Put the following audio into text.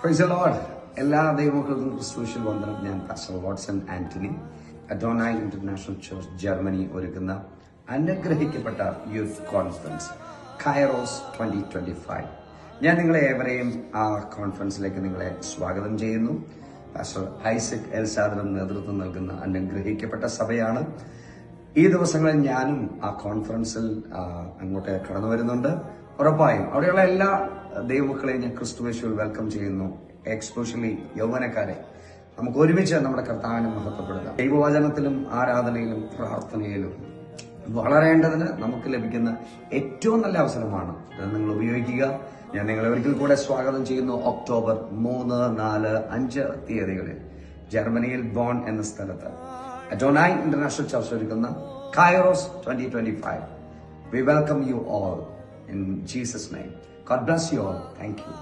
Praise the Lord. എല്ലാ ദൈവമക്കൾക്കും ക്രിസ്തുവിൽ വന്ദനം. ഞാൻ pastor Watson Antony, അഡോണായി international church Germany ഒരുക്കുന്ന അനുഗ്രഹിക്കപ്പെട്ട യൂത്ത് കോൺഫറൻസ് കൈറോസ് 2025. ഞാൻ നിങ്ങളെ ഏവരെയും ആ കോൺഫറൻസിലേക്ക് നിങ്ങളെ സ്വാഗതം ചെയ്യുന്നു. പാസ്റ്റർ ഐസക് എൽസാദറും നേതൃത്വം നൽകുന്ന അനുഗ്രഹിക്കപ്പെട്ട സഭയാണ്. ഈ ദിവസങ്ങളിൽ ഞാനും ആ കോൺഫറൻസിൽ അങ്ങോട്ട് കടന്നു വരുന്നുണ്ട്. ഉറപ്പായും അവിടെയുള്ള എല്ലാ ദൈവമക്കളെയും ഞാൻ ക്രിസ്തുവേശുവിൽ വെൽക്കം ചെയ്യുന്നു. എക്സ്പെഷ്യലി യൗവനക്കാരെ നമുക്ക് ഒരുമിച്ച് നമ്മുടെ കർത്താവിനെ മഹത്വപ്പെടുത്താം. ദൈവവചനത്തിലും ആരാധനയിലും പ്രാർത്ഥനയിലും വളരേണ്ടതിന് നമുക്ക് ലഭിക്കുന്ന ഏറ്റവും നല്ല അവസരമാണ്. അത് നിങ്ങൾ ഉപയോഗിക്കുക. ഞാൻ നിങ്ങളെ ഒരിക്കൽ കൂടെ സ്വാഗതം ചെയ്യുന്നു. ഒക്ടോബർ 3, 4, 5 തീയതികളിൽ ജർമ്മനിയിൽ ബോൺ എന്ന സ്ഥലത്ത് അഡോണായി ഇന്റർനാഷണൽ ചർച്ച് ഒരുക്കുന്ന kairos 2025. We welcome you all in Jesus' name. God bless you all. Thank you.